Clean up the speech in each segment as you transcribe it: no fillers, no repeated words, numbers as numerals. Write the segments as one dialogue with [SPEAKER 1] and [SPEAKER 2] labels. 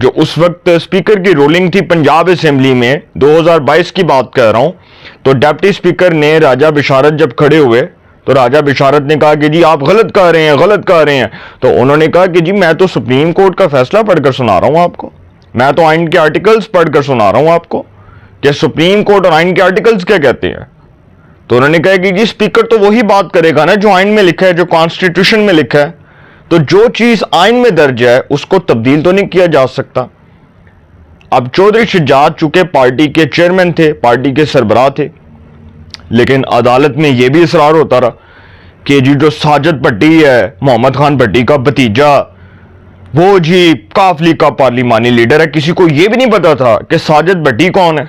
[SPEAKER 1] جو اس وقت اسپیکر کی رولنگ تھی پنجاب اسمبلی میں، 2022 کی بات کر رہا ہوں، تو ڈپٹی اسپیکر نے راجہ بشارت جب کھڑے ہوئے تو راجہ بشارت نے کہا کہ جی آپ غلط کہہ رہے ہیں، غلط کہہ رہے ہیں. تو انہوں نے کہا کہ جی میں تو سپریم کورٹ کا فیصلہ پڑھ کر سنا رہا ہوں آپ کو، میں تو آئین کے آرٹیکلز پڑھ کر سنا رہا ہوں آپ کو کہ سپریم کورٹ اور آئین کے آرٹیکلز کیا کہتے ہیں. تو انہوں نے کہا کہ جی اسپیکر تو وہی بات کرے گا نا جو آئین میں لکھا ہے، جو کانسٹیٹیوشن میں لکھا ہے. تو جو چیز آئین میں درج ہے اس کو تبدیل تو نہیں کیا جا سکتا. اب چودھری شجاعت چونکہ پارٹی کے چیئرمین تھے، پارٹی کے سربراہ تھے، لیکن عدالت میں یہ بھی اصرار ہوتا رہا کہ جی جو ساجد بھٹی ہے، محمد خان بھٹی کا بھتیجا، وہ جی کاف لیگ کا پارلیمانی لیڈر ہے. کسی کو یہ بھی نہیں پتا تھا کہ ساجد بھٹی کون ہے.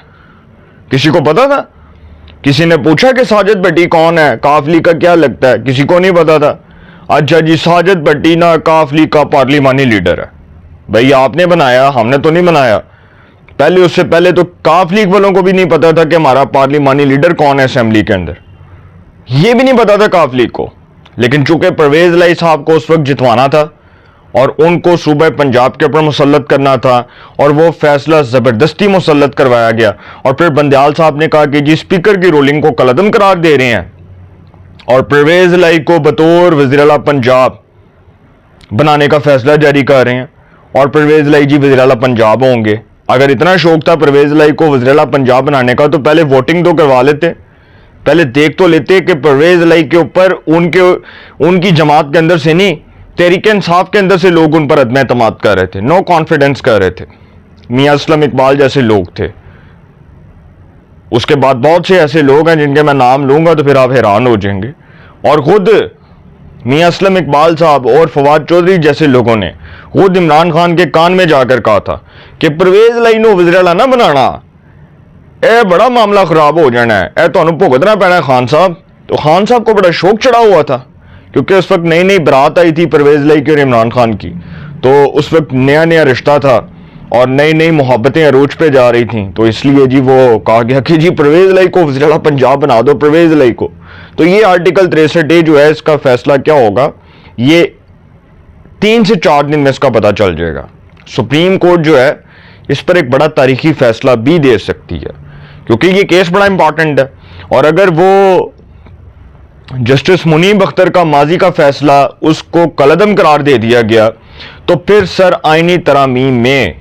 [SPEAKER 1] کسی کو پتا تھا؟ کسی نے پوچھا کہ ساجد بھٹی کون ہے، کاف لیگ کا کیا لگتا ہے؟ کسی کو نہیں پتا تھا. اچھا جی ساجد بھٹی نا کاف لیگ کا پارلیمانی لیڈر ہے. بھئی آپ نے بنایا، ہم نے تو نہیں بنایا. پہلے اس سے پہلے تو کاف لیگ والوں کو بھی نہیں پتا تھا کہ ہمارا پارلیمانی لیڈر کون ہے اسمبلی کے اندر. یہ بھی نہیں پتا تھا کاف لیگ کو. لیکن چونکہ پرویز الہی صاحب کو اس وقت جتوانا تھا اور ان کو صوبہ پنجاب کے اوپر مسلط کرنا تھا، اور وہ فیصلہ زبردستی مسلط کروایا گیا. اور پھر بندیال صاحب نے کہا کہ جی اسپیکر کی رولنگ کو کالعدم قرار دے رہے ہیں اور پرویز الہی کو بطور وزیر اعلیٰ پنجاب بنانے کا فیصلہ جاری کر رہے ہیں، اور پرویز الہی جی وزیر اعلیٰ پنجاب ہوں گے. اگر اتنا شوق تھا پرویز الہی کو وزیر اعلیٰ پنجاب بنانے کا تو پہلے ووٹنگ تو کروا لیتے، پہلے دیکھ تو لیتے کہ پرویز الہی کے اوپر ان کی جماعت کے اندر سے نہیں، تحریک انصاف کے اندر سے لوگ ان پر عدم اعتماد کر رہے تھے، نو کانفیڈنس کر رہے تھے. میاں اسلم اقبال جیسے لوگ تھے. اس کے بعد بہت سے ایسے لوگ ہیں جن کے میں نام لوں گا تو پھر آپ حیران ہو جائیں گے. اور خود میاں اسلم اقبال صاحب اور فواد چودھری جیسے لوگوں نے خود عمران خان کے کان میں جا کر کہا تھا کہ پرویز الہی نو وزیر اعلیٰ نہ بنانا، اے بڑا معاملہ خراب ہو جانا ہے، اے تانوں بھگتنا پینا ہے خان صاحب. تو خان صاحب کو بڑا شوق چڑھا ہوا تھا کیونکہ اس وقت نئی نئی برات آئی تھی پرویز الہی کی اور عمران خان کی. تو اس وقت نیا نیا رشتہ تھا اور نئی نئی محبتیں عروج پہ جا رہی تھیں. تو اس لیے جی وہ کہا گیا کہ جی پرویز الہی کو وزیر اعلیٰ پنجاب بنا دو، پرویز الہی کو. تو یہ آرٹیکل 63A جو ہے اس کا فیصلہ کیا ہوگا یہ 3 سے 4 دن میں اس کا پتہ چل جائے گا. سپریم کورٹ جو ہے اس پر ایک بڑا تاریخی فیصلہ بھی دے سکتی ہے کیونکہ یہ کیس بڑا امپورٹنٹ ہے. اور اگر وہ جسٹس منیب اختر کا ماضی کا فیصلہ اس کو کالعدم قرار دے دیا گیا تو پھر سر آئینی ترامیم میں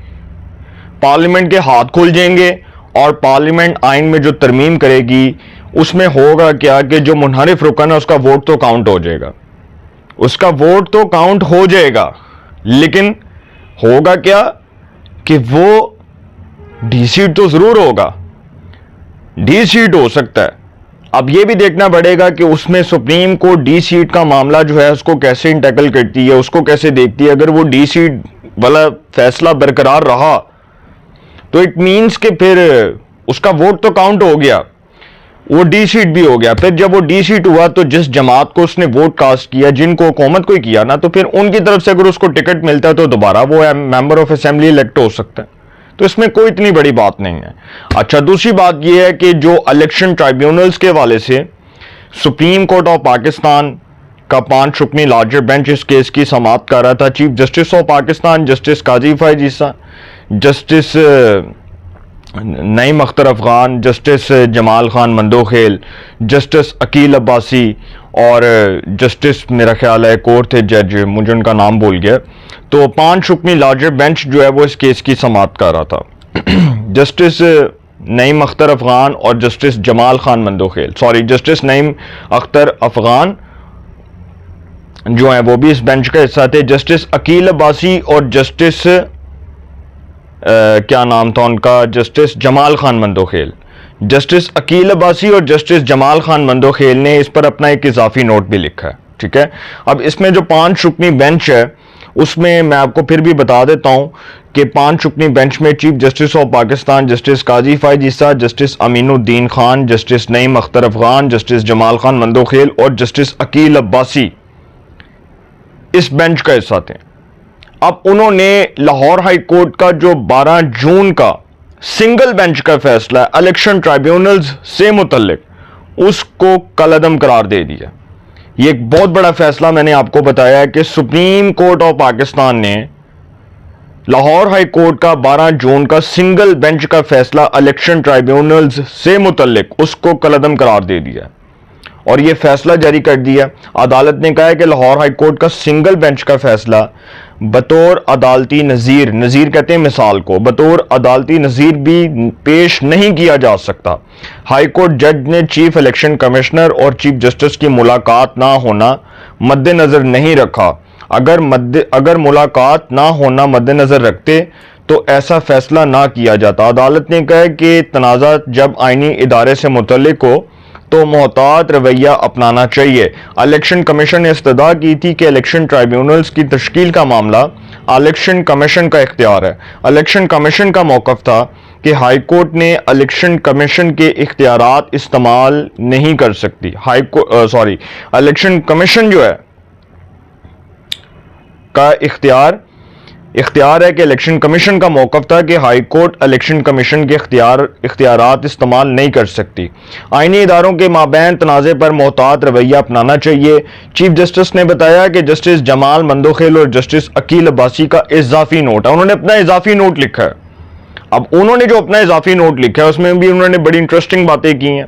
[SPEAKER 1] پارلیمنٹ کے ہاتھ کھل جائیں گے، اور پارلیمنٹ آئین میں جو ترمیم کرے گی اس میں ہوگا کیا کہ جو منحرف رکن ہے اس کا ووٹ تو کاؤنٹ ہو جائے گا، اس کا ووٹ تو کاؤنٹ ہو جائے گا، لیکن ہوگا کیا کہ وہ ڈی سیٹ تو ضرور ہوگا، ڈی سیٹ ہو سکتا ہے. اب یہ بھی دیکھنا پڑے گا کہ اس میں سپریم کورٹ ڈی سیٹ کا معاملہ جو ہے اس کو کیسے انٹیکل کرتی ہے، اس کو کیسے دیکھتی ہے. اگر وہ ڈی سیٹ والا فیصلہ برقرار رہا تو اٹ مینس کہ پھر اس کا ووٹ تو کاؤنٹ ہو گیا، وہ ڈی سیٹ بھی ہو گیا. پھر جب وہ ڈی سیٹ ہوا تو جس جماعت کو اس نے ووٹ کاسٹ کیا، جن کو حکومت کو ہی کیا نا، تو پھر ان کی طرف سے اگر اس کو ٹکٹ ملتا ہے تو دوبارہ وہ ممبر آف اسمبلی الیکٹ ہو سکتا ہے. تو اس میں کوئی اتنی بڑی بات نہیں ہے. اچھا دوسری بات یہ ہے کہ جو الیکشن ٹرائیبیونلز کے حوالے سے سپریم کورٹ آف پاکستان کا 5 رکنی لارجر بینچ اس کیس کی سماعت کر رہا تھا. Chief justice of Pakistan justice Qazi Faez Isa, justice Naeem Akhtar Afghan, justice Jamal Khan Mandokhel, justice Aqeel Abbasi اور جسٹس میرا خیال ہے ایک اور تھے جج، مجھے ان کا نام بھول گیا. تو 5 رکنی لارجر بینچ جو ہے وہ اس کیس کی سماعت کر رہا تھا. جسٹس نعیم اختر افغان اور جسٹس جمال خان مندوخیل، جسٹس نعیم اختر افغان جو ہیں وہ بھی اس بینچ کا حصہ تھے. جسٹس عقیل عباسی اور جسٹس کیا نام تھا ان کا، جسٹس جمال خان مندوخیل، جسٹس عقیل عباسی اور جسٹس جمال خان مندوخیل نے اس پر اپنا ایک اضافی نوٹ بھی لکھا ہے. ٹھیک ہے، اب اس میں جو 5 رکنی بینچ ہے اس میں میں آپ کو پھر بھی بتا دیتا ہوں کہ 5 رکنی بینچ میں chief justice of Pakistan justice Qazi Faez Isa, justice Amin Uddin Khan, justice Naeem Akhtar Afghan, justice Jamal Khan Mandokhel اور جسٹس عقیل عباسی اس بینچ کا حصہ تھے. اب انہوں نے لاہور ہائی کورٹ کا جو 12 جون کا سنگل بینچ کا فیصلہ ہے الیکشن ٹرائیبیونلز سے متعلق اس کو کالعدم قرار دے دیا. یہ ایک بہت بڑا فیصلہ میں نے آپ کو بتایا ہے کہ سپریم کورٹ آف پاکستان نے لاہور ہائی کورٹ کا 12 جون کا سنگل بینچ کا فیصلہ الیکشن ٹرائیبیونلز سے متعلق اس کو کالعدم قرار دے دیا اور یہ فیصلہ جاری کر دیا۔ عدالت نے کہا ہے کہ لاہور ہائی کورٹ کا سنگل بینچ کا فیصلہ بطور عدالتی نظیر کہتے ہیں مثال کو، بطور عدالتی نظیر بھی پیش نہیں کیا جا سکتا۔ ہائی کورٹ جج نے چیف الیکشن کمشنر اور چیف جسٹس کی ملاقات نہ ہونا مد نظر نہیں رکھا۔ اگر ملاقات نہ ہونا مد نظر رکھتے تو ایسا فیصلہ نہ کیا جاتا۔ عدالت نے کہا کہ تنازع جب آئینی ادارے سے متعلق ہو تو محتاط رویہ اپنانا چاہیے۔ الیکشن کمیشن نے استدعا کی تھی کہ الیکشن ٹرائیبیونلز کی تشکیل کا معاملہ الیکشن کمیشن کا اختیار ہے۔ الیکشن کمیشن کا موقف تھا کہ ہائی کورٹ نے الیکشن کمیشن کے اختیارات استعمال نہیں کر سکتی۔ الیکشن کمیشن جو ہے کا اختیار ہے کہ الیکشن کمیشن کا موقف تھا کہ ہائی کورٹ الیکشن کمیشن کے اختیارات استعمال نہیں کر سکتی۔ آئینی اداروں کے مابین تنازع پر محتاط رویہ اپنانا چاہیے۔ چیف جسٹس نے بتایا کہ جسٹس جمال مندوخیل اور جسٹس عقیل عباسی کا اضافی نوٹ ہے، انہوں نے اپنا اضافی نوٹ لکھا ہے۔ اب انہوں نے جو اپنا اضافی نوٹ لکھا ہے اس میں بھی انہوں نے بڑی انٹرسٹنگ باتیں کی ہیں۔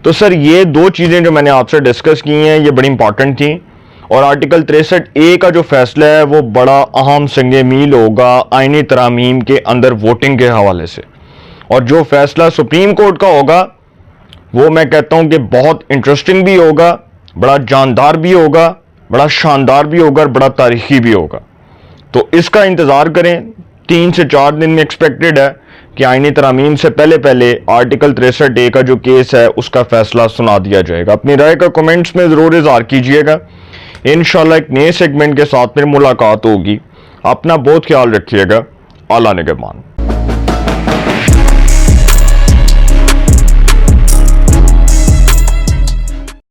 [SPEAKER 1] تو سر یہ دو چیزیں جو میں نے آپ سے ڈسکس کی ہیں یہ بڑی امپورٹنٹ تھیں، اور آرٹیکل 63A کا جو فیصلہ ہے وہ بڑا اہم سنگ میل ہوگا آئینی ترامیم کے اندر ووٹنگ کے حوالے سے، اور جو فیصلہ سپریم کورٹ کا ہوگا وہ میں کہتا ہوں کہ بہت انٹرسٹنگ بھی ہوگا، بڑا جاندار بھی ہوگا، بڑا شاندار بھی ہوگا اور بڑا تاریخی بھی ہوگا۔ تو اس کا انتظار کریں، 3 سے 4 دن میں ایکسپیکٹڈ ہے کہ آئینی ترامیم سے پہلے آرٹیکل 63A کا جو کیس ہے اس کا فیصلہ سنا دیا جائے گا۔ اپنی رائے کا کمنٹس میں ضرور اظہار کیجئے گا۔ انشاءاللہ ایک نئے سیگمنٹ کے ساتھ پھر ملاقات ہوگی۔ اپنا بہت خیال رکھیے گا۔ اللہ نگہبان۔